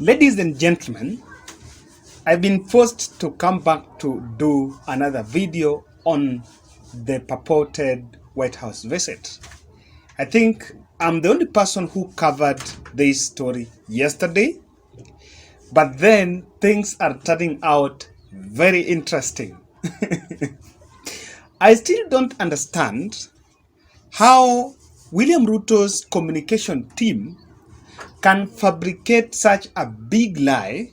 Ladies and gentlemen, I've been forced to come back to do another video on the purported White House visit. I think I'm the only person who covered this story yesterday, but then things are turning out very interesting. I still don't understand how William Ruto's communication team can fabricate such a big lie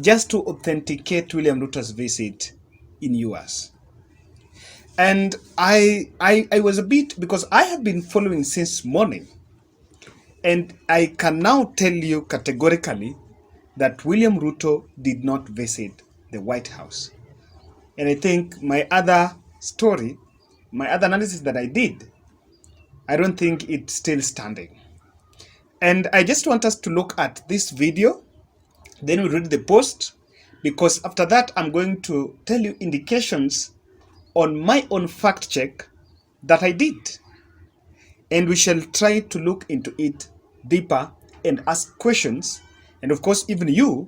just to authenticate William Ruto's visit in US. And I was a bit, because I have been following since morning, and I can now tell you categorically that William Ruto did not visit the White House. And I think my other story, my other analysis that I did, I don't think it's still standing. And I just want us to look at this video, then we read the post, because after that I'm going to tell you indications on my own fact check that I did. And we shall try to look into it deeper and ask questions. And of course, even you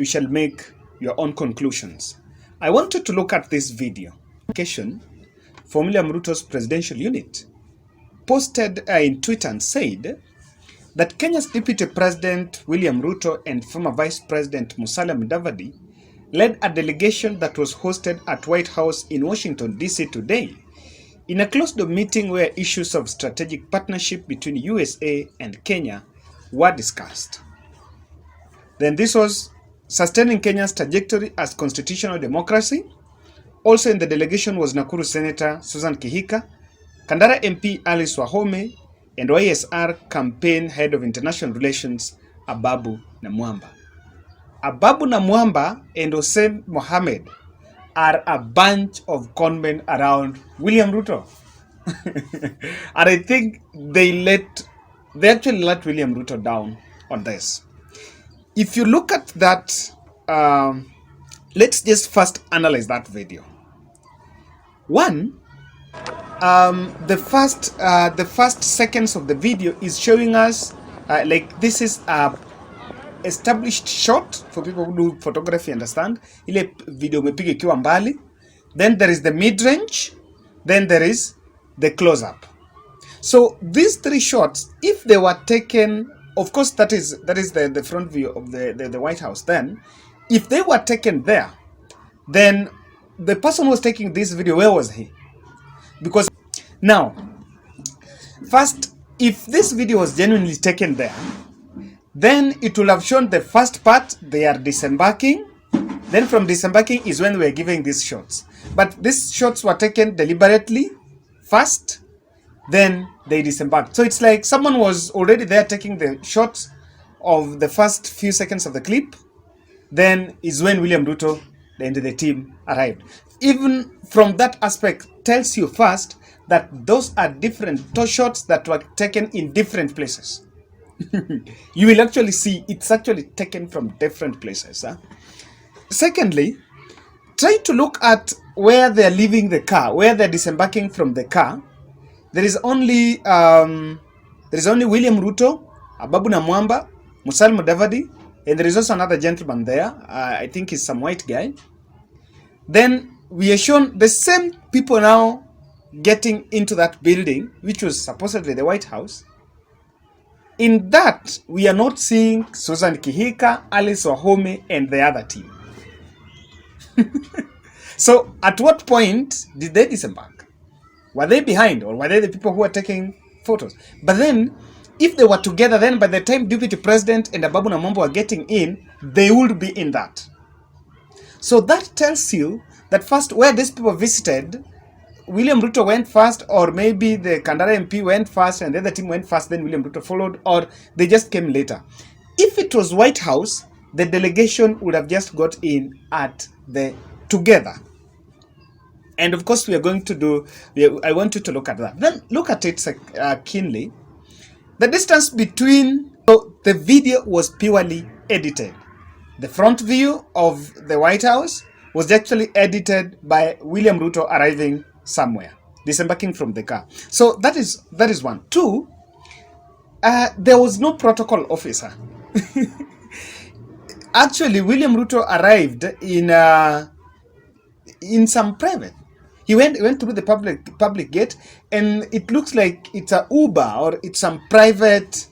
shall make your own conclusions. I wanted to look at this video. From William Ruto's presidential unit posted in Twitter and said that Kenya's Deputy President William Ruto and former Vice President Musalia Mudavadi led a delegation that was hosted at White House in Washington, D.C. today in a closed-door meeting where issues of strategic partnership between USA and Kenya were discussed. Then this was sustaining Kenya's trajectory as constitutional democracy. Also in the delegation was Nakuru Senator Susan Kihika, Kandara MP Alice Wahome, and YSR campaign head of international relations Ababu Namwamba. Ababu Namwamba and Hussein Mohammed are a bunch of conmen around William Ruto. And I think they actually let William Ruto down on this. If you look at that, let's just first analyze that video. One, the first seconds of the video is showing us like this is a established shot for people who do photography understand. Ile video umepiga ikiwa mbali, then there is the mid-range, then there is the close-up. So these three shots, if they were taken, of course that is the front view of the White House. Then if they were taken there, then the person who was taking this video, where was he? Because now, first, if this video was genuinely taken there, then it will have shown the first part, they are disembarking. Then from disembarking is when we are giving these shots. But these shots were taken deliberately first, then they disembarked. So it's like someone was already there taking the shots of the first few seconds of the clip. Then is when William Ruto and the team arrived. Even from that aspect, tells you first that those are different shots that were taken in different places. You will actually see it's actually taken from different places. Secondly, try to look at where they're leaving the car, where they're disembarking from the car. There is only William Ruto, Ababu Namwamba, Musalia Mudavadi, and there is also another gentleman there. I think he's some white guy. Then we are shown the same people now getting into that building, which was supposedly the White House. In that, we are not seeing Susan Kihika, Alice Wahome, and the other team. So, at what point did they disembark? Were they behind, or were they the people who were taking photos? But then, if they were together, then by the time Deputy President and Ababu Namwamba were getting in, they would be in that. So that tells you that first, where these people visited, William Ruto went first, or maybe the Kandara MP went first and the other team went first, then William Ruto followed, or they just came later. If it was White House, the delegation would have just got in at the together. And of course, we are going to do, I want you to look at that. Then look at it keenly. The distance between, so the video was purely edited. The front view of the White House was actually edited by William Ruto arriving somewhere, disembarking from the car. So that is one. Two, there was no protocol officer. actually William Ruto arrived in some private. He went through the public gate, and it looks like it's a Uber or it's some private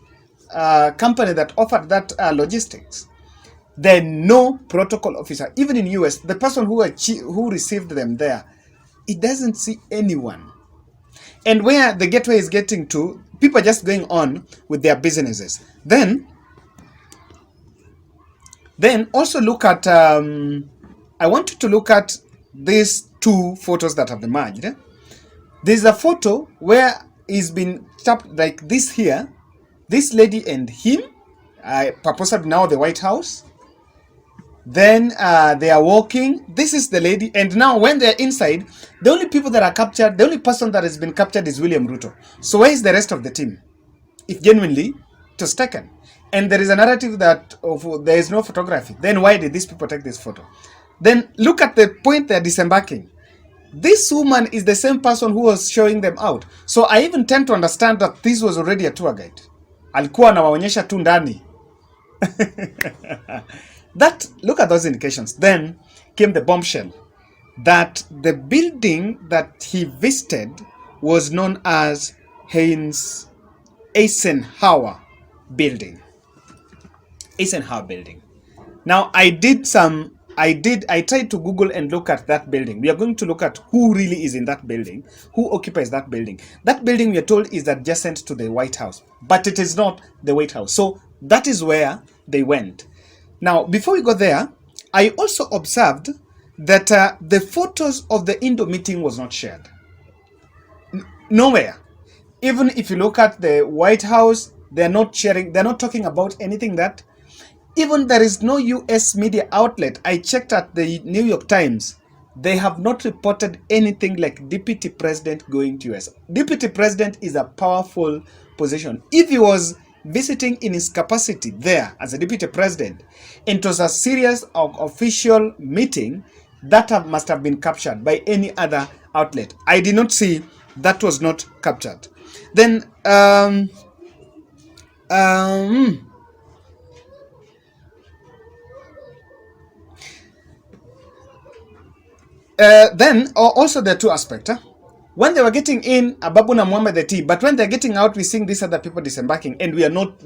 company that offered that logistics. Then no protocol officer, even in US, the person who received them there, it doesn't see anyone. And where the gateway is getting to, people are just going on with their businesses. Then also look at, I want you to look at these two photos that have emerged. There's a photo where he's been tapped like this here, this lady and him, purposely now the White House. Then they are walking. This is the lady. And now when they're inside, the only people that are captured, the only person that has been captured is William Ruto. So where is the rest of the team? If genuinely it was taken. And there is a narrative that there is no photography. Then why did these people take this photo? Then look at the point they're disembarking. This woman is the same person who was showing them out. So I even tend to understand that this was already a tour guide. Alikuwa anawaonyesha tu ndani. That, look at those indications. Then came the bombshell that the building that he visited was known as Eisenhower building. Eisenhower building. Now I tried to Google and look at that building. We are going to look at who really is in that building, who occupies that building. That building, we are told, is adjacent to the White House, but it is not the White House. So that is where they went. Now, before we go there, I also observed that the photos of the Indo meeting was not shared. Nowhere. Even if you look at the White House, they're not sharing, they're not talking about anything that, even there is no US media outlet. I checked at the New York Times. They have not reported anything like Deputy President going to US. Deputy President is a powerful position. If he was visiting in his capacity there as a Deputy President, it was a serious official meeting that must have been captured by any other outlet. I did not see that was not captured. Then then also there are two aspects. When they were getting in, Ababu Namwamba the tea, but when they're getting out, we're seeing these other people disembarking, and we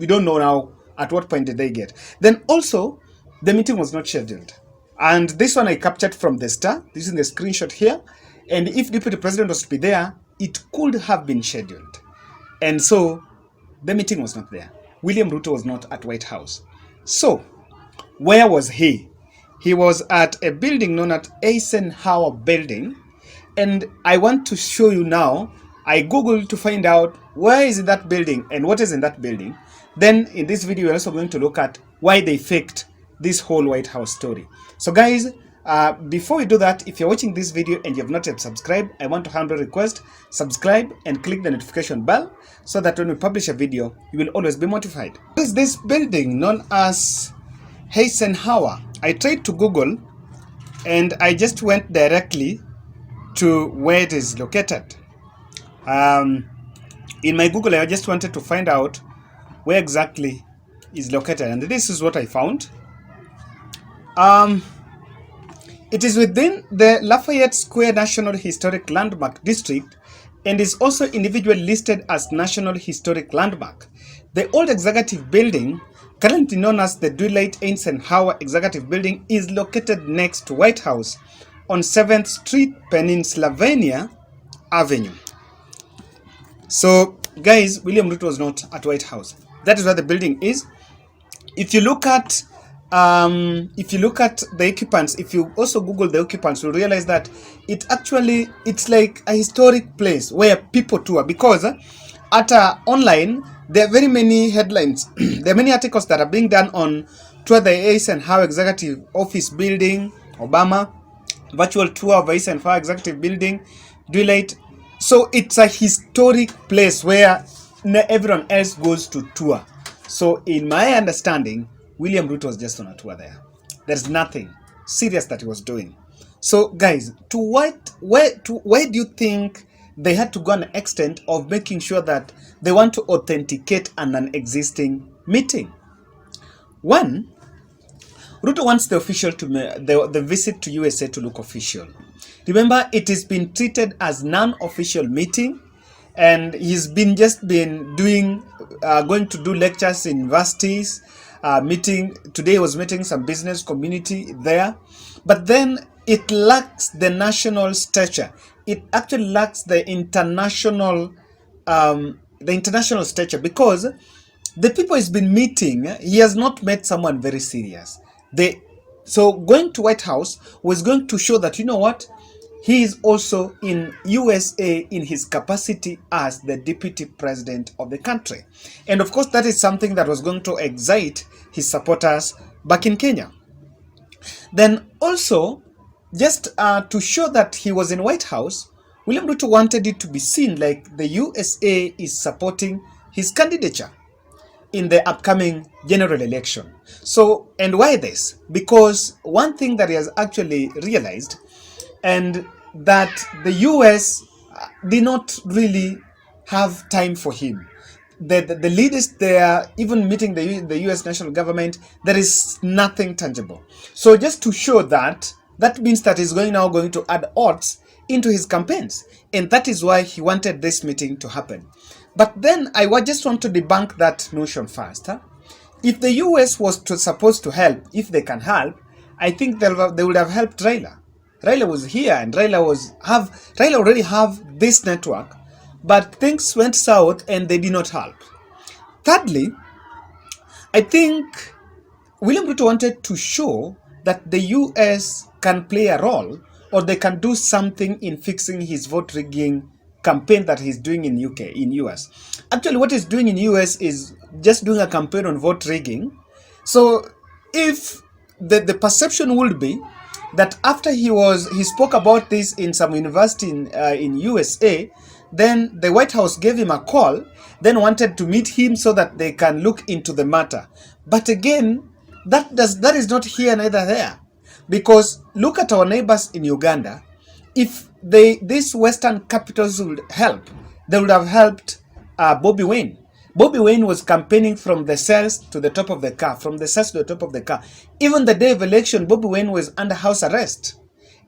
don't know now at what point did they get. Then also, the meeting was not scheduled. And this one I captured from the Star. This is the screenshot here. And if Deputy President was to be there, it could have been scheduled. And so, the meeting was not there. William Ruto was not at White House. So, where was he? He was at a building known as Eisenhower Building. And I want to show you now. I Googled to find out where is that building and what is in that building. Then in this video, we're also going to look at why they faked this whole White House story. So guys, before we do that, if you're watching this video and you have not yet subscribed, I want to humbly request, subscribe and click the notification bell so that when we publish a video, you will always be notified. What is this building known as Eisenhower? I tried to Google and I just went directly to where it is located. In my Google, I just wanted to find out where exactly is located, and this is what I found. It is within the Lafayette Square National Historic Landmark District and is also individually listed as National Historic Landmark. The old executive building, currently known as the Dwight Eisenhower Executive Building, is located next to White House on 7th Street, Pennsylvania Avenue. So, guys, William Ruto was not at White House. That is where the building is. If you look at the occupants, if you also Google the occupants, you'll realize that it's like a historic place where people tour, because online there are very many headlines. There are many articles that are being done on tour the Eisenhower Executive Office Building, Obama, virtual tour of Eisenhower Executive Building, Dwight. So it's a historic place where everyone else goes to tour. So in my understanding, William Ruto was just on a tour there. There's nothing serious that he was doing. So guys, where do you think they had to go an extent of making sure that they want to authenticate an existing meeting? One, Ruto wants the official to the visit to USA to look official. Remember, it has been treated as non-official meeting, and he's been doing going to do lectures in universities. Meeting today was meeting some business community there, but then it lacks the national stature. It actually lacks the international stature, because the people he's been meeting, he has not met someone very serious. So going to White House was going to show that, you know what, he is also in USA in his capacity as the deputy president of the country. And of course, that is something that was going to excite his supporters back in Kenya. Then also, just to show that he was in White House, William Ruto wanted it to be seen like the USA is supporting his candidature in the upcoming general election. So, and why this? Because one thing that he has actually realized, and that the US did not really have time for him. The leaders there, even meeting the US national government, there is nothing tangible. So just to show that, that means that he's going to add odds into his campaigns. And that is why he wanted this meeting to happen. But then I just want to debunk that notion first. If the US was supposed to help, if they can help, I think they would have helped Raila. Raila was here, and Raila already have this network, but things went south and they did not help. Thirdly, I think William Ruto wanted to show that the US can play a role, or they can do something in fixing his vote rigging campaign that he's doing in US. Actually, what he's doing in US is just doing a campaign on vote rigging. So if the perception would be that after he spoke about this in some university in USA, then the White House gave him a call, then wanted to meet him so that they can look into the matter. But again, that is not here neither there, because look at our neighbors in Uganda. If these Western capitals would help, they would have helped Bobby Wine. Bobby Wine was campaigning from the cells to the top of the car, from the cells to the top of the car. Even the day of election, Bobby Wine was under house arrest,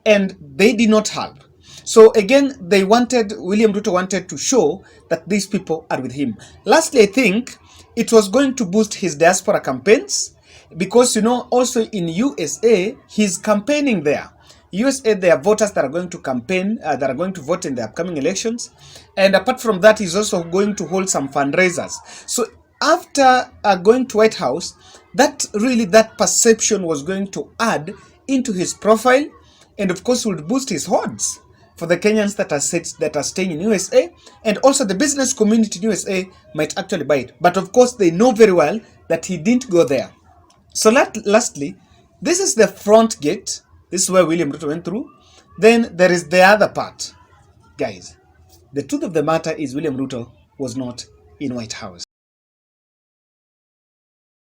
and they did not help. So again, William Ruto wanted to show that these people are with him. Lastly, I think it was going to boost his diaspora campaigns, because, also in USA, he's campaigning there. USA, there are voters that are going to campaign, that are going to vote in the upcoming elections. And apart from that, he's also going to hold some fundraisers. So after going to White House, that perception was going to add into his profile, and of course would boost his odds for the Kenyans that are staying in USA, and also the business community in USA might actually buy it. But of course, they know very well that he didn't go there. So lastly, this is the front gate. This is where William Ruto went through. Then there is the other part. Guys, the truth of the matter is William Ruto was not in White House.